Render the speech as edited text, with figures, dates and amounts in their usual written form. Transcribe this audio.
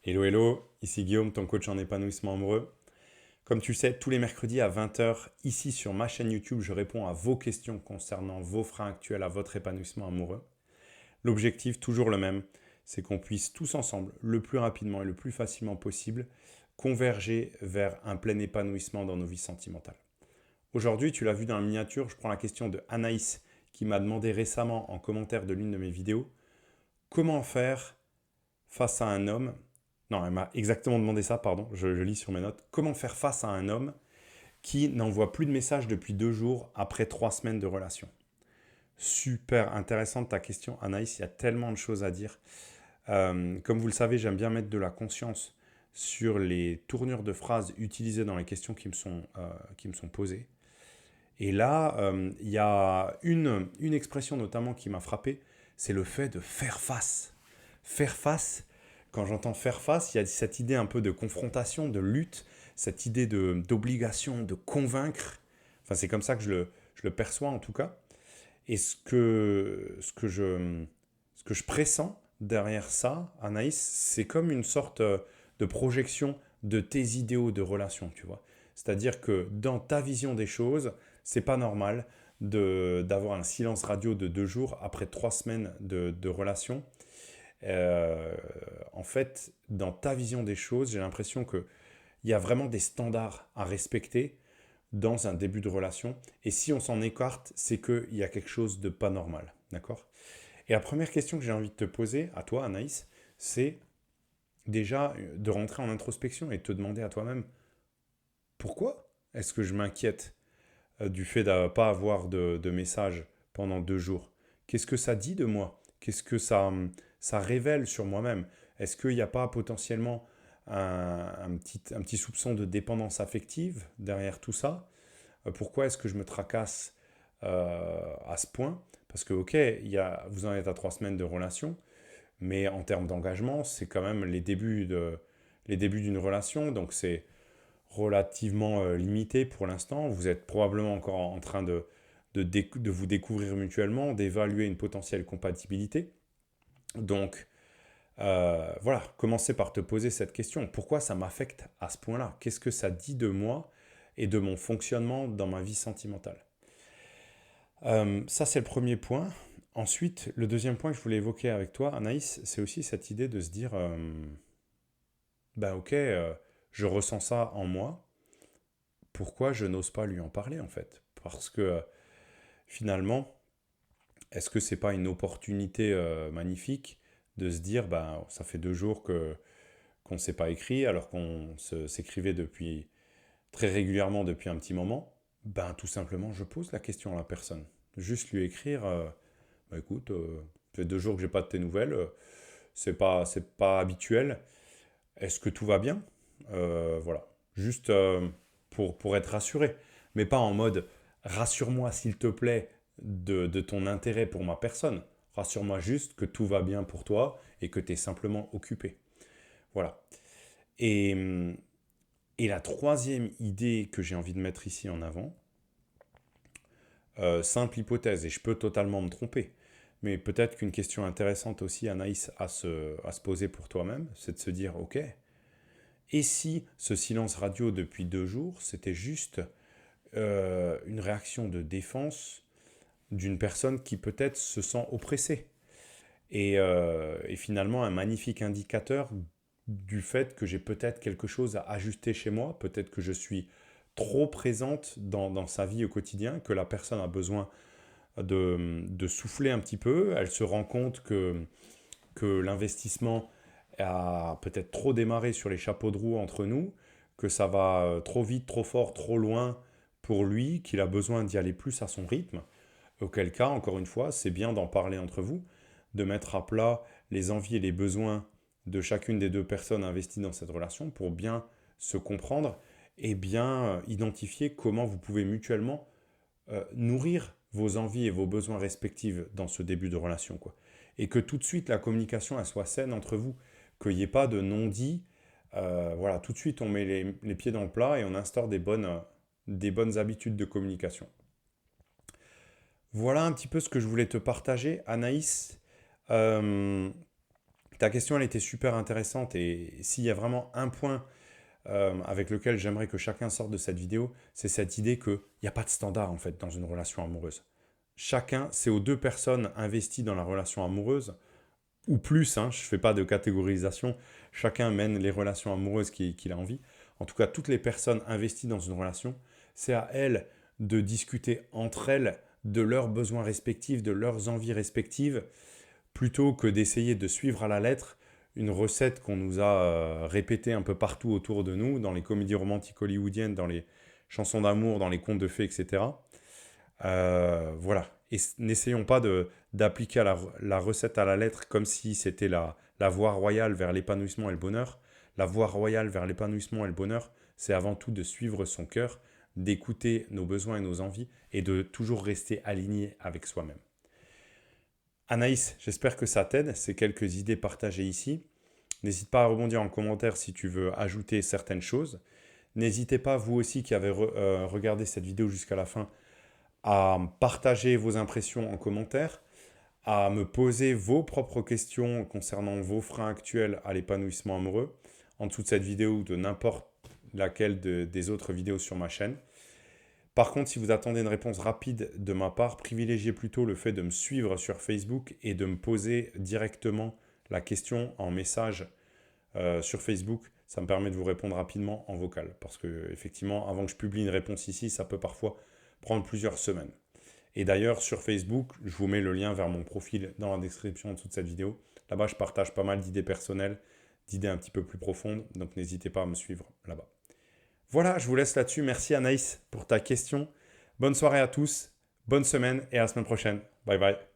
Hello, hello, ici Guillaume, ton coach en épanouissement amoureux. Comme tu le sais, tous les mercredis à 20 heures, ici sur ma chaîne YouTube, je réponds à vos questions concernant vos freins actuels à votre épanouissement amoureux. L'objectif, toujours le même, c'est qu'on puisse tous ensemble, le plus rapidement et le plus facilement possible, converger vers un plein épanouissement dans nos vies sentimentales. Aujourd'hui, tu l'as vu dans la miniature, je prends la question de Anaïs qui m'a demandé récemment en commentaire de l'une de mes vidéos comment faire face à un homme. Non, elle m'a exactement demandé ça, pardon, je lis sur mes notes. Comment faire face à un homme qui n'envoie plus de messages depuis 2 jours après 3 semaines de relation? Super intéressante ta question, Anaïs, il y a tellement de choses à dire. Comme vous le savez, j'aime bien mettre de la conscience sur les tournures de phrases utilisées dans les questions qui me sont posées. Et là, il y a une expression notamment qui m'a frappé, c'est le fait de faire face. Faire face, quand j'entends faire face, il y a cette idée un peu de confrontation, de lutte, cette idée d'obligation, de convaincre. Enfin, c'est comme ça que je le perçois en tout cas. Et ce que je pressens derrière ça, Anaïs, c'est comme une sorte de projection de tes idéaux de relation, tu vois. C'est-à-dire que dans ta vision des choses, c'est pas normal d'avoir un silence radio de 2 jours après 3 semaines de relation. Euh, En fait, dans ta vision des choses, j'ai l'impression qu'il y a vraiment des standards à respecter dans un début de relation. Et si on s'en écarte, c'est qu'il y a quelque chose de pas normal. D'accord? Et la première question que j'ai envie de te poser à toi, Anaïs, c'est déjà de rentrer en introspection et de te demander à toi-même pourquoi est-ce que je m'inquiète du fait de ne pas avoir de message pendant 2 jours? Qu'est-ce que ça dit de moi? Qu'est-ce que ça révèle sur moi-même? Est-ce qu'il n'y a pas potentiellement un petit soupçon de dépendance affective derrière tout ça? Pourquoi est-ce que je me tracasse à ce point? Parce que, ok, vous en êtes à 3 semaines de relation, mais en termes d'engagement, c'est quand même les débuts d'une relation, donc c'est relativement limité pour l'instant. Vous êtes probablement encore en train de vous découvrir mutuellement, d'évaluer une potentielle compatibilité. Donc, voilà, commencez par te poser cette question. Pourquoi ça m'affecte à ce point-là? Qu'est-ce que ça dit de moi et de mon fonctionnement dans ma vie sentimentale? Ça, c'est le premier point. Ensuite, le deuxième point que je voulais évoquer avec toi, Anaïs, c'est aussi cette idée de se dire, ben ok, je ressens ça en moi, pourquoi je n'ose pas lui en parler en fait? Parce que finalement, est-ce que c'est pas une opportunité magnifique de se dire, ben ça fait 2 jours qu'on ne s'est pas écrit alors s'écrivait depuis très régulièrement depuis un petit moment? Ben tout simplement, je pose la question à la personne. Juste lui écrire, bah, écoute, ça fait 2 jours que j'ai pas de tes nouvelles, c'est pas habituel. Est-ce que tout va bien? Voilà. Juste pour être rassuré. Mais pas en mode rassure-moi s'il te plaît de ton intérêt pour ma personne. Rassure-moi juste que tout va bien pour toi et que tu es simplement occupé. Voilà. Et, et la troisième idée que j'ai envie de mettre ici en avant, simple hypothèse, et je peux totalement me tromper, mais peut-être qu'une question intéressante aussi, Anaïs, à se poser pour toi-même, c'est de se dire, ok, et si ce silence radio depuis 2 jours, c'était juste une réaction de défense d'une personne qui peut-être se sent oppressée et finalement un magnifique indicateur du fait que j'ai peut-être quelque chose à ajuster chez moi, peut-être que je suis trop présente dans sa vie au quotidien, que la personne a besoin de souffler un petit peu, elle se rend compte que l'investissement a peut-être trop démarré sur les chapeaux de roue entre nous, que ça va trop vite, trop fort, trop loin pour lui, qu'il a besoin d'y aller plus à son rythme. Auquel cas, encore une fois, c'est bien d'en parler entre vous, de mettre à plat les envies et les besoins de chacune des deux personnes investies dans cette relation pour bien se comprendre et bien identifier comment vous pouvez mutuellement nourrir vos envies et vos besoins respectifs dans ce début de relation, quoi. Et que tout de suite la communication elle soit saine entre vous, qu'il n'y ait pas de non-dit. Voilà, tout de suite on met les pieds dans le plat et on instaure des bonnes habitudes de communication. Voilà un petit peu ce que je voulais te partager, Anaïs. Euh, Ta question, elle était super intéressante et s'il y a vraiment un point avec lequel j'aimerais que chacun sorte de cette vidéo, c'est cette idée qu'il n'y a pas de standard en fait dans une relation amoureuse. Chacun, c'est aux deux personnes investies dans la relation amoureuse, ou plus, hein, je ne fais pas de catégorisation, chacun mène les relations amoureuses qu'il a envie. En tout cas, toutes les personnes investies dans une relation, c'est à elles de discuter entre elles de leurs besoins respectifs, de leurs envies respectives, plutôt que d'essayer de suivre à la lettre une recette qu'on nous a répétée un peu partout autour de nous, dans les comédies romantiques hollywoodiennes, dans les chansons d'amour, dans les contes de fées, etc. Voilà. Et n'essayons pas d'appliquer la recette à la lettre comme si c'était la voie royale vers l'épanouissement et le bonheur. La voie royale vers l'épanouissement et le bonheur, c'est avant tout de suivre son cœur, d'écouter nos besoins et nos envies et de toujours rester aligné avec soi-même. Anaïs, j'espère que ça t'aide, ces quelques idées partagées ici. N'hésite pas à rebondir en commentaire si tu veux ajouter certaines choses. N'hésitez pas, vous aussi qui avez regardé cette vidéo jusqu'à la fin, à partager vos impressions en commentaire, à me poser vos propres questions concernant vos freins actuels à l'épanouissement amoureux en dessous de cette vidéo ou de n'importe laquelle des autres vidéos sur ma chaîne. Par contre, si vous attendez une réponse rapide de ma part, privilégiez plutôt le fait de me suivre sur Facebook et de me poser directement la question en message sur Facebook. Ça me permet de vous répondre rapidement en vocal. Parce que, effectivement, avant que je publie une réponse ici, ça peut parfois prendre plusieurs semaines. Et d'ailleurs, sur Facebook, je vous mets le lien vers mon profil dans la description en dessous de cette vidéo. Là-bas, je partage pas mal d'idées personnelles, d'idées un petit peu plus profondes. Donc, n'hésitez pas à me suivre là-bas. Voilà, je vous laisse là-dessus. Merci Anaïs pour ta question. Bonne soirée à tous, bonne semaine et à la semaine prochaine. Bye bye.